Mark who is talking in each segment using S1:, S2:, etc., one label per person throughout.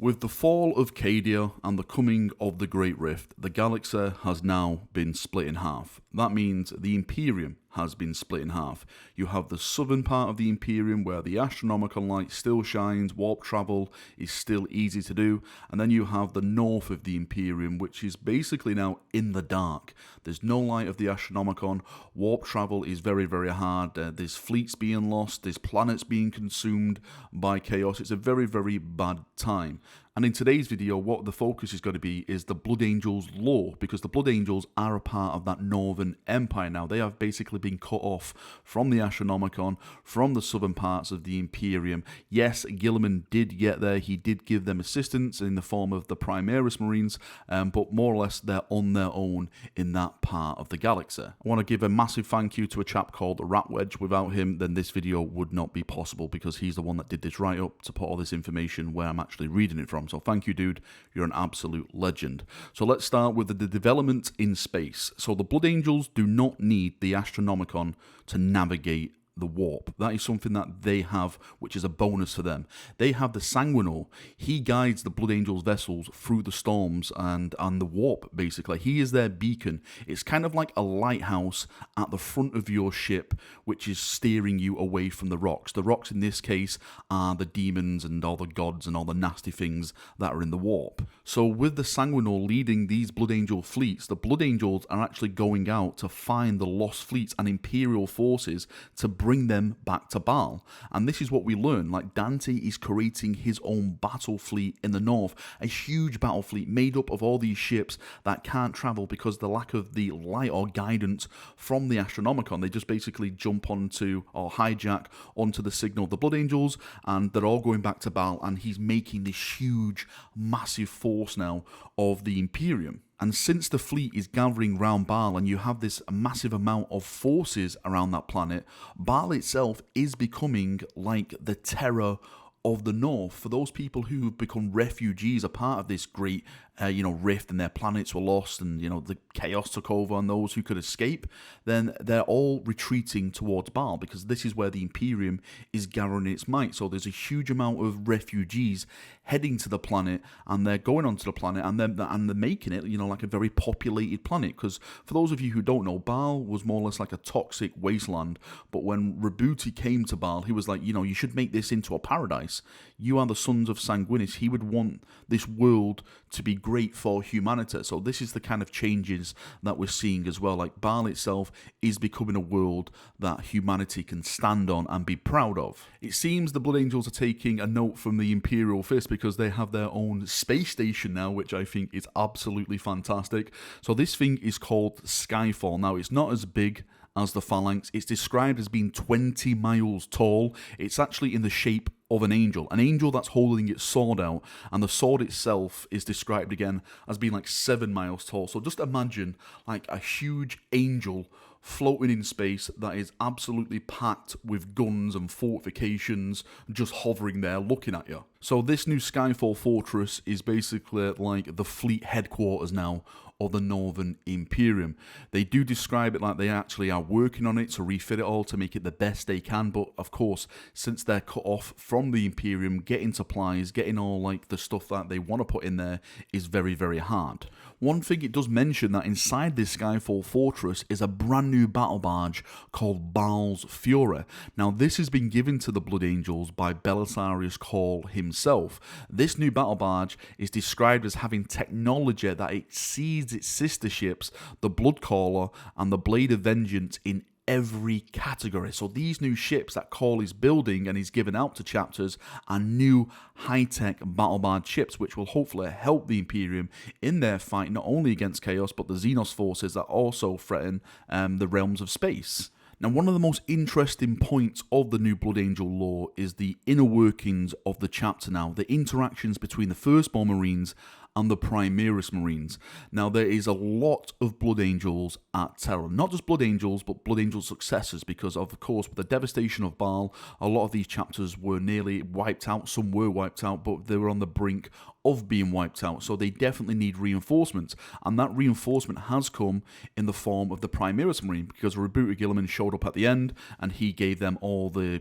S1: With the fall of Cadia and the coming of the Great Rift, the galaxy has now been split in half. That means the Imperium has been split in half. You have the southern part of the Imperium where the astronomical light still shines, warp travel is still easy to do, and then you have the north of the Imperium, which is basically now in the dark. There's no light of the astronomicon, warp travel is very, very hard, there's fleets being lost, there's planets being consumed by chaos. It's a very, very bad time. And in today's video, what the focus is going to be is the Blood Angels lore, because the Blood Angels are a part of that Northern Empire now. They have basically been cut off from the Astronomicon, from the southern parts of the Imperium. Yes, Guilliman did get there. He did give them assistance in the form of the Primaris Marines, but more or less they're on their own in that part of the galaxy. I want to give a massive thank you to a chap called Ratwedge. Without him, then this video would not be possible, because he's the one that did this write-up to put all this information where I'm actually reading it from. So thank you, dude. You're an absolute legend. So let's start with the development in space. So the Blood Angels do not need the Astronomicon to navigate the warp. That is something that they have, which is a bonus for them. They have the Sanguinor. He guides the Blood Angels vessels through the storms and the warp, basically. He is their beacon. It's kind of like a lighthouse at the front of your ship, which is steering you away from the rocks. The rocks in this case are the demons and all the gods and all the nasty things that are in the warp. So with the Sanguinor leading these Blood Angel fleets, the Blood Angels are actually going out to find the lost fleets and Imperial forces to bring them back to Baal. And this is what we learn. Like, Dante is creating his own battle fleet in the north, a huge battle fleet made up of all these ships that can't travel because the lack of the light or guidance from the Astronomicon. They just basically jump onto or hijack onto the signal of the Blood Angels, and they're all going back to Baal, and he's making this huge, massive force now of the Imperium. And since the fleet is gathering round Baal and you have this massive amount of forces around that planet, Baal itself is becoming like the terror of the north. For those people who have become refugees, a part of this great rift, and their planets were lost, and the chaos took over on those who could escape, then they're all retreating towards Baal, because this is where the Imperium is gathering its might. So there's a huge amount of refugees heading to the planet, and they're going onto the planet, and they're making it like a very populated planet. Because for those of you who don't know, Baal was more or less like a toxic wasteland, but when Rabuti came to Baal, he was like, you should make this into a paradise. You are the sons of Sanguinis. He would want this world to be great for humanity. So this is the kind of changes that we're seeing as well. Like, Baal itself is becoming a world that humanity can stand on and be proud of. It seems the Blood Angels are taking a note from the Imperial Fist, because they have their own space station now, which I think is absolutely fantastic. So this thing is called Skyfall. Now, it's not as big as the Phalanx. It's described as being 20 miles tall. It's actually in the shape of an angel that's holding its sword out, and the sword itself is described again as being like 7 miles tall. So just imagine like a huge angel floating in space that is absolutely packed with guns and fortifications, just hovering there looking at you. So this new Skyfall Fortress is basically like the fleet headquarters now of the Northern Imperium. They do describe it like they actually are working on it to refit it all to make it the best they can, but of course, since they're cut off from the Imperium, getting supplies, getting all like the stuff that they want to put in there is very, very hard. One thing it does mention that inside this Skyfall Fortress is a brand new battle barge called Baal's Fury. Now, this has been given to the Blood Angels by Belisarius Cawl himself. This new battle barge is described as having technology that exceeds its sister ships, the Bloodcaller and the Blade of Vengeance, in every category. So these new ships that Cawl is building and he's given out to chapters are new high-tech battle barge ships, which will hopefully help the Imperium in their fight not only against Chaos but the Xenos forces that also threaten the realms of space. Now, one of the most interesting points of the new Blood Angel lore is the inner workings of the chapter now, the interactions between the Firstborn Marines and the Primaris Marines. Now, there is a lot of Blood Angels at Terra. Not just Blood Angels, but Blood Angel successors, because of course, with the devastation of Baal, a lot of these chapters were nearly wiped out. Some were wiped out, but they were on the brink of being wiped out, so they definitely need reinforcements, and that reinforcement has come in the form of the Primaris Marine, because Rebooter Gilliman showed up at the end, and he gave them all the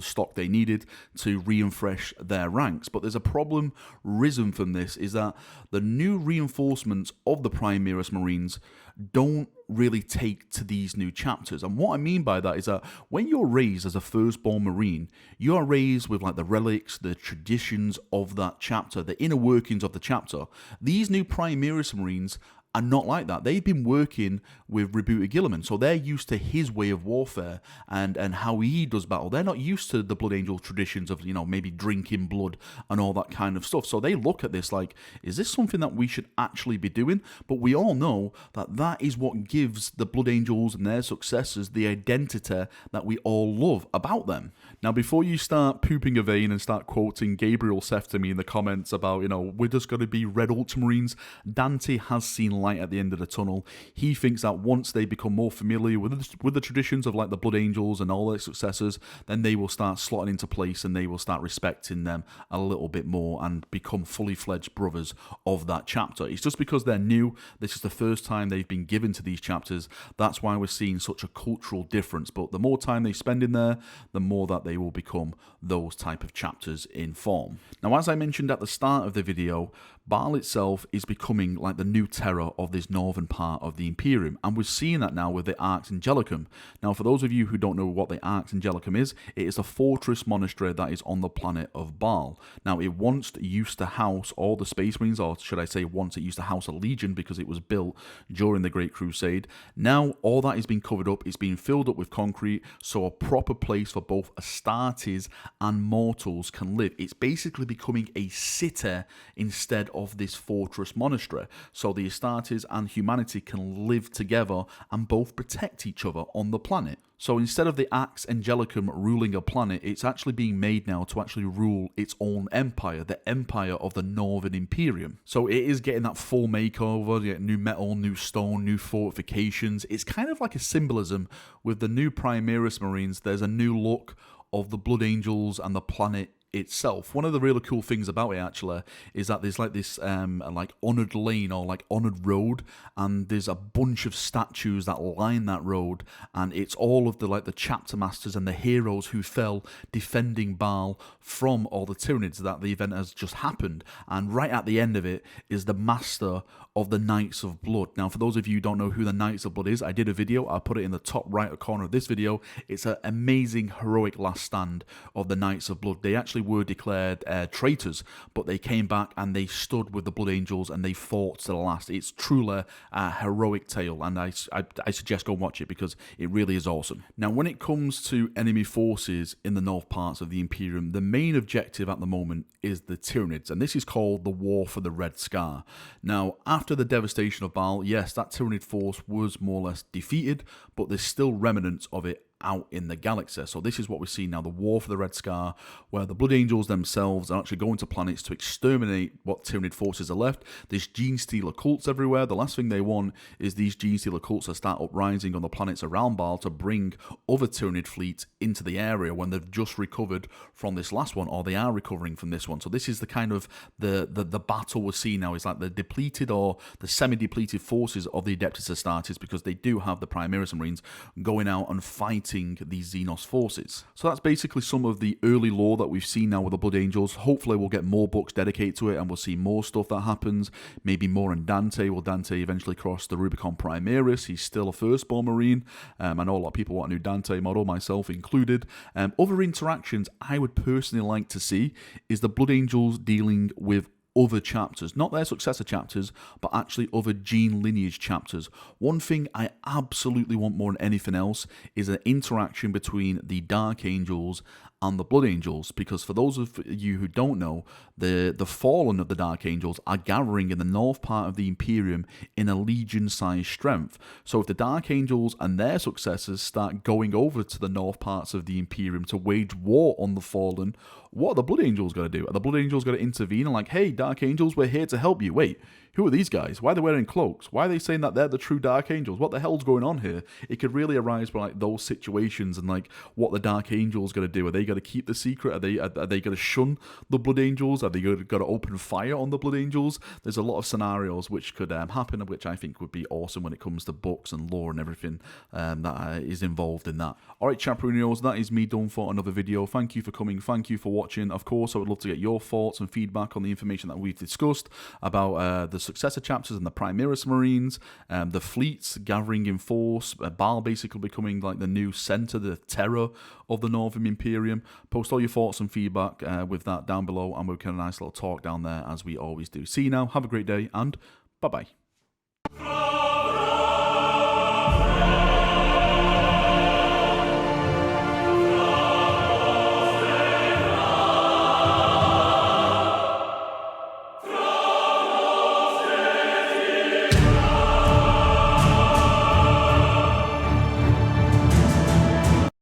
S1: stock they needed to refresh their ranks. But there's a problem risen from this, is that the new reinforcements of the Primaris Marines don't really take to these new chapters. And what I mean by that is that when you're raised as a firstborn Marine, you are raised with like the relics, the traditions of that chapter, the inner workings of the chapter. These new Primaris Marines are not like that. They've been working with Rebooter Gilliman, so they're used to his way of warfare and how he does battle. They're not used to the Blood Angel traditions of, maybe drinking blood and all that kind of stuff. So they look at this like, is this something that we should actually be doing? But we all know that that is what gives the Blood Angels and their successors the identity that we all love about them. Now, before you start pooping a vein and start quoting Gabriel Seth to me in the comments about, we're just going to be Red Ultramarines, Dante has seen light at the end of the tunnel. He thinks that once they become more familiar with the traditions of like the Blood Angels and all their successors, then they will start slotting into place and they will start respecting them a little bit more and become fully fledged brothers of that chapter. It's just because they're new. This is the first time they've been given to these chapters. That's why we're seeing such a cultural difference. But the more time they spend in there, the more that they will become those type of chapters in form. Now, as I mentioned at the start of the video, Baal itself is becoming like the new terror of this northern part of the Imperium, and we're seeing that now with the Arx Angelicum. Now, for those of you who don't know what the Arx Angelicum is, it is a fortress monastery that is on the planet of Baal. Now, it once used to house all the Space Marines, or should I say once it used to house a legion because it was built during the Great Crusade. Now, all that is being covered up, it's being filled up with concrete, so a proper place for both Astartes and mortals can live. It's basically becoming a city instead of this fortress monastery, so the Astartes and humanity can live together and both protect each other on the planet. So instead of the Arx Angelicum ruling a planet, it's actually being made now to actually rule its own empire, the empire of the Northern Imperium. So it is getting that full makeover, new metal, new stone, new fortifications. It's kind of like a symbolism with the new Primaris Marines. There's a new look of the Blood Angels and the planet itself. One of the really cool things about it actually is that there's like this like honored lane or like honored road, and there's a bunch of statues that line that road, and it's all of the chapter masters and the heroes who fell defending Baal from all the Tyranids that the event has just happened. And right at the end of it is the master of the Knights of Blood. Now, for those of you who don't know who the Knights of Blood is, I did a video, I'll put it in the top right corner of this video. It's an amazing heroic last stand of the Knights of Blood. They actually were declared traitors, but they came back and they stood with the Blood Angels and they fought to the last. It's truly a heroic tale, and I suggest go watch it because it really is awesome. Now, when it comes to enemy forces in the north parts of the Imperium, the main objective at the moment is the Tyranids, and this is called the War for the Red Scar. Now, after the devastation of Baal, yes, that Tyranid force was more or less defeated, but there's still remnants of it out in the galaxy. So this is what we see now, the War for the Red Scar, where the Blood Angels themselves are actually going to planets to exterminate what Tyranid forces are left. There's Gene Stealer cults everywhere. The last thing they want is these Gene Stealer cults to start uprising on the planets around Baal to bring other Tyranid fleets into the area when they've just recovered from this last one, or they are recovering from this one. So this is the kind of the battle we're seeing now, is like the depleted or the semi-depleted forces of the Adeptus Astartes, because they do have the Primaris Marines going out and fighting these Xenos forces. So that's basically some of the early lore that we've seen now with the Blood Angels. Hopefully we'll get more books dedicated to it and we'll see more stuff that happens, maybe more in Dante. Will Dante eventually cross the Rubicon Primaris? He's still a firstborn Marine. I know a lot of people want a new Dante model, myself included. Other interactions I would personally like to see is the Blood Angels dealing with other chapters, not their successor chapters, but actually other gene lineage chapters. One thing I absolutely want more than anything else is an interaction between the Dark Angels and the Blood Angels, because for those of you who don't know, the Fallen of the Dark Angels are gathering in the north part of the Imperium in a legion-sized strength. So if the Dark Angels and their successors start going over to the north parts of the Imperium to wage war on the Fallen, what are the Blood Angels going to do? Are the Blood Angels going to intervene and like, hey, Dark Angels, we're here to help you? Wait, who are these guys? Why are they wearing cloaks? Why are they saying that they're the true Dark Angels? What the hell's going on here? It could really arise by like those situations and like what the Dark Angels going to do. Are they going to keep the secret? Are they going to shun the Blood Angels? Are they going to open fire on the Blood Angels? There's a lot of scenarios which could happen, which I think would be awesome when it comes to books and lore and everything that is involved in that. All right, Chaperoonios, that is me done for another video. Thank you for coming. Thank you for watching. Of course, I would love to get your thoughts and feedback on the information that we've discussed about the successor chapters and the Primaris Marines, the fleets gathering in force, Baal basically becoming like the new center, the terror of the Northern Imperium. Post all your thoughts and feedback with that down below, and we'll have a nice little talk down there as we always do. See you now, have a great day, and bye-bye.